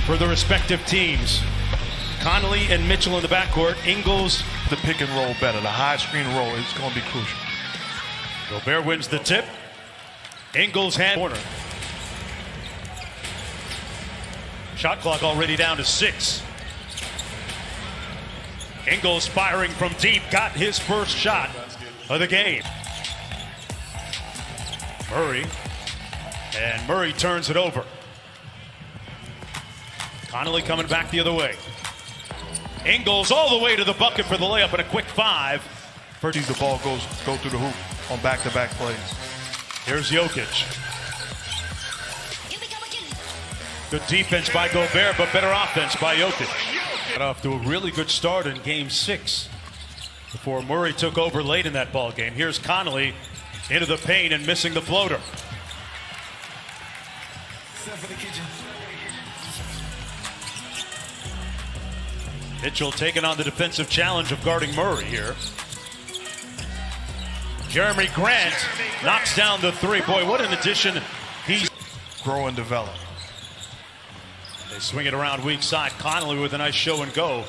for the respective teams. Connolly and Mitchell in the backcourt. Ingles. The pick and roll better. The high screen roll is going to be crucial. Gobert wins the tip. Ingles hand corner. Shot clock already down to 6. Ingles firing from deep, got his first shot of the game. Murray, and Murray turns it over. Connolly coming back the other way. Ingles all the way to the bucket for the layup and a quick 5. First, the ball go through the hoop on back-to-back plays. Here's Jokic. Good defense by Gobert, but better offense by Jokic. Got off to a really good start in Game 6 before Murray took over late in that ball game. Here's Connolly into the paint and missing the floater. Mitchell taking on the defensive challenge of guarding Murray here. Jeremy Grant knocks down the 3. Boy, what an addition. He's grow and develop. They swing it around weak side. Connolly with a nice show and go.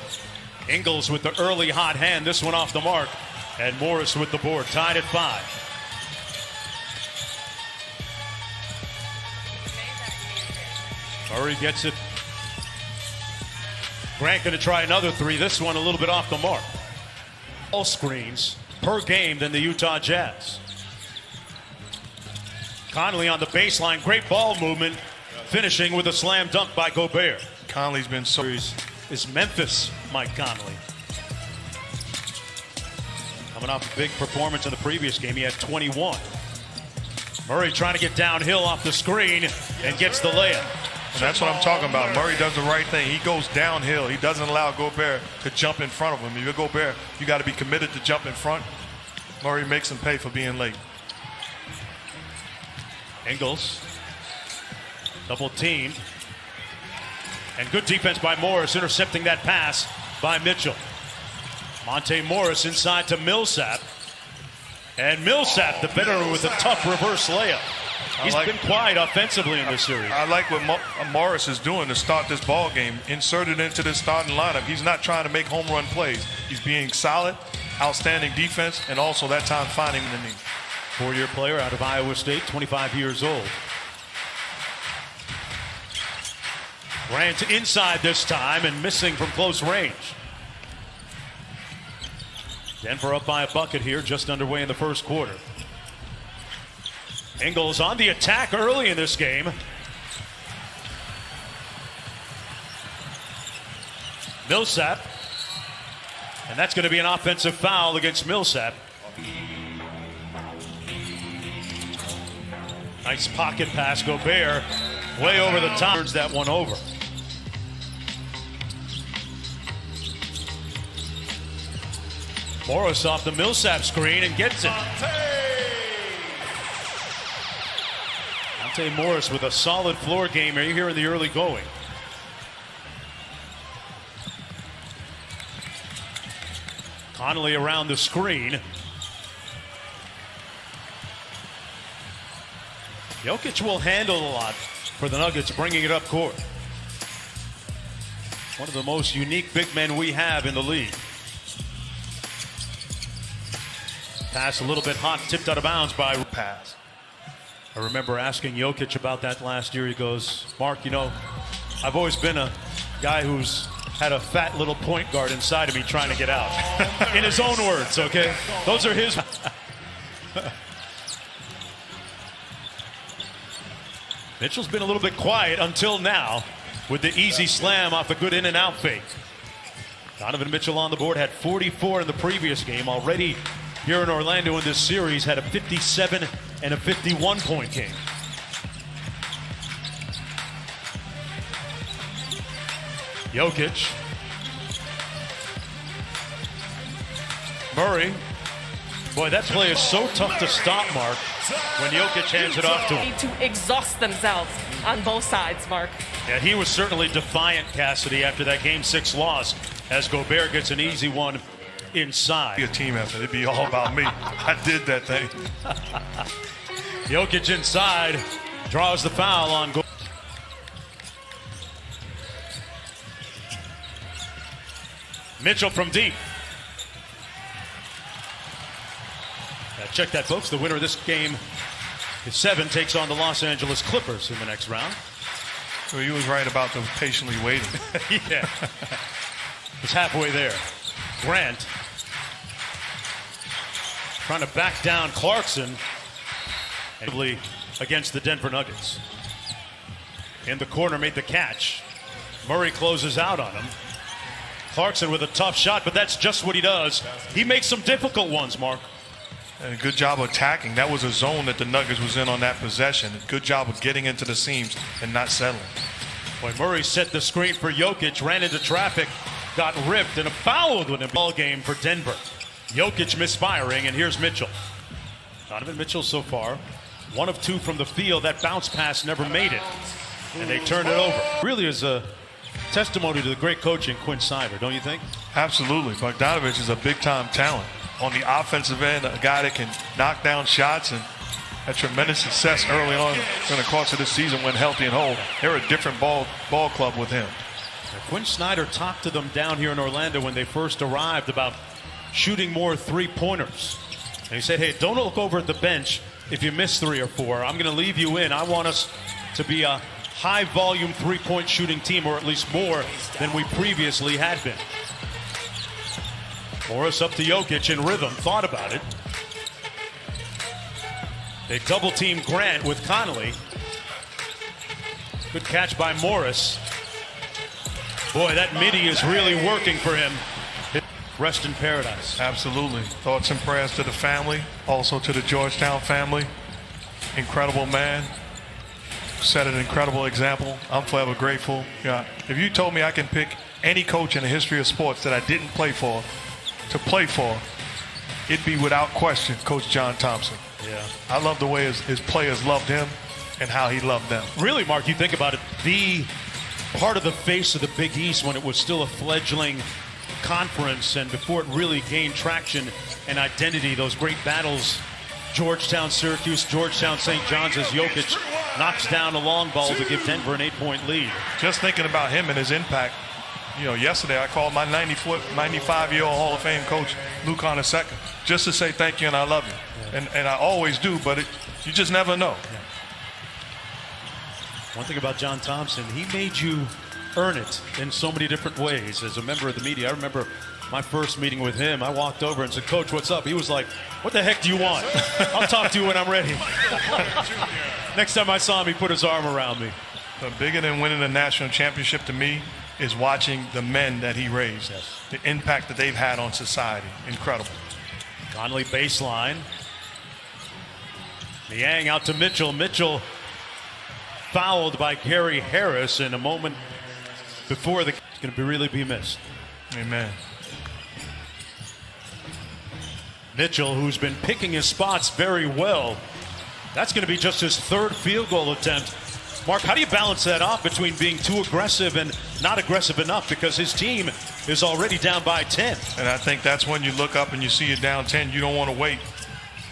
Ingles with the early hot hand. This one off the mark. And Morris with the board. Tied at 5. Murray gets it. Grant going to try another 3. This one a little bit off the mark. All screens per game than the Utah Jazz. Connolly on the baseline. Great ball movement. Finishing with a slam dunk by Gobert. Conley's been so... Is Memphis Mike Conley. Coming off a big performance in the previous game. He had 21. Murray trying to get downhill off the screen and gets the layup. And that's what I'm talking about. Murray does the right thing. He goes downhill. He doesn't allow Gobert to jump in front of him. If you're Gobert, you got to be committed to jump in front. Murray makes him pay for being late. Ingles. Double teamed. And good defense by Morris, intercepting that pass by Mitchell. Monte Morris inside to Millsap. And Millsap, the better with a tough reverse layup. He's been quiet offensively in this series. I like what Morris is doing to start this ball game. Inserted into the starting lineup. He's not trying to make home run plays. He's being solid, outstanding defense, and also that time finding the knee. 4-year player out of Iowa State, 25 years old. Grant inside this time and missing from close range. Denver up by a bucket here, just underway in the first quarter. Ingles on the attack early in this game. Millsap. And that's going to be an offensive foul against Millsap. Nice pocket pass. Gobert way over the top. Turns that one over. Morris off the Millsap screen and gets it. Monte Morris with a solid floor game here in the early going. Connolly around the screen. Jokic will handle a lot for the Nuggets, bringing it up court. One of the most unique big men we have in the league. Pass a little bit hot, tipped out of bounds by pass. I remember asking Jokic about that last year. He goes, Mark, you know, I've always been a guy who's had a fat little point guard inside of me trying to get out. In his own words, okay? Those are his. Mitchell's been a little bit quiet until now with the easy slam off a good in and out fake. Donovan Mitchell on the board, had 44 in the previous game. Already here in Orlando in this series, had a 57 and a 51-point game. Jokic. Murray. Boy, that play is so tough to stop, Mark, when Jokic hands it off to him. To exhaust themselves on both sides, Mark. Yeah, he was certainly defiant, Cassidy, after that Game 6 loss, as Gobert gets an easy one inside. Be a team effort. It'd be all about me. I did that thing. Jokic inside, draws the foul on Gobert. Mitchell from deep. Check that, folks. The winner of this game is 7, takes on the Los Angeles Clippers in the next round. Well, you was right about the patiently waiting. Yeah. It's halfway there. Grant trying to back down Clarkson against the Denver Nuggets. In the corner, made the catch. Murray closes out on him. Clarkson with a tough shot, but that's just what he does. He makes some difficult ones, Mark. And a good job of attacking. That was a zone that the Nuggets was in on that possession. A good job of getting into the seams and not settling. Boy, Murray set the screen for Jokic, ran into traffic, got ripped, and a foul with a ball game for Denver. Jokic misfiring, and here's Mitchell. Donovan Mitchell so far, 1 of 2 from the field. That bounce pass never made it, and they turned it over. Really is a testimony to the great coaching Quinn Snyder, don't you think? Absolutely. Bogdanovich is a big-time talent. On the offensive end, a guy that can knock down shots and had tremendous success early on in the course of this season when healthy and whole. They're a different ball club with him. Now, Quinn Snyder talked to them down here in Orlando when they first arrived about shooting more three-pointers. And he said, hey, don't look over at the bench if you miss 3 or 4. I'm going to leave you in. I want us to be a high-volume three-point shooting team, or at least more than we previously had been. Morris up to Jokic in rhythm. Thought about it. They double-team Grant with Connolly. Good catch by Morris. Boy, that midi is really working for him. Rest in paradise. Absolutely. Thoughts and prayers to the family, also to the Georgetown family. Incredible man. Set an incredible example. I'm forever grateful. Yeah. If you told me I can pick any coach in the history of sports that I didn't play for to play for, it'd be without question Coach John Thompson. Yeah. I love the way his players loved him and how he loved them. Really, Mark, you think about it, the part of the face of the Big East when it was still a fledgling conference and before it really gained traction and identity, those great battles, Georgetown, Syracuse, Georgetown, St. John's, as Jokic knocks down a long ball to give Denver an 8-point lead. Just thinking about him and his impact, you know, yesterday I called my 95-year-old Hall of Fame coach, Lou Connor II, just to say thank you and I love you. Yeah. And I always do, but you just never know. Yeah. One thing about John Thompson, he made you earn it in so many different ways. As a member of the media, I remember my first meeting with him. I walked over and said, Coach, what's up? He was like, what the heck do you want? I'll talk to you when I'm ready. Next time I saw him, he put his arm around me. But bigger than winning a national championship to me is watching the men that he raised. Yes. The impact that they've had on society. Incredible. Conley baseline. Niang out to Mitchell. Mitchell fouled by Gary Harris in a moment before it's going to really be missed. Amen. Mitchell, who's been picking his spots very well, that's going to be just his 3rd field goal attempt. Mark, how do you balance that off between being too aggressive and not aggressive enough? Because his team is already down by 10. And I think that's when you look up and you see you're down 10, you don't want to wait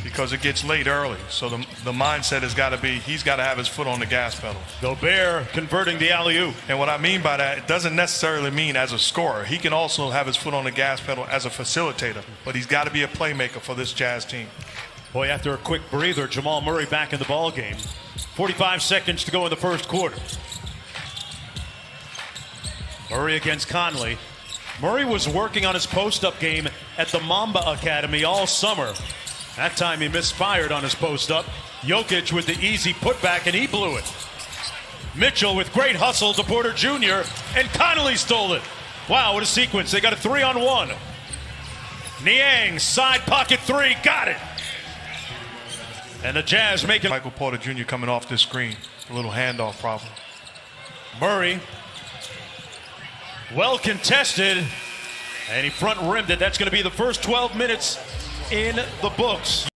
because it gets late early. So the mindset has got to be he's got to have his foot on the gas pedal. Gobert converting the alley-oop. And what I mean by that, it doesn't necessarily mean as a scorer. He can also have his foot on the gas pedal as a facilitator. But he's got to be a playmaker for this Jazz team. Boy, after a quick breather, Jamal Murray back in the ball game. 45 seconds to go in the first quarter. Murray against Conley. Murray was working on his post-up game at the Mamba Academy all summer. That time he misfired on his post-up. Jokic with the easy putback, and he blew it. Mitchell with great hustle to Porter Jr., and Conley stole it. Wow, what a sequence. They got a 3-on-1. Niang, side pocket 3, got it. And the Jazz making Michael Porter Jr. coming off this screen. A little handoff problem. Murray, well contested, and he front rimmed it. That's going to be the first 12 minutes in the books.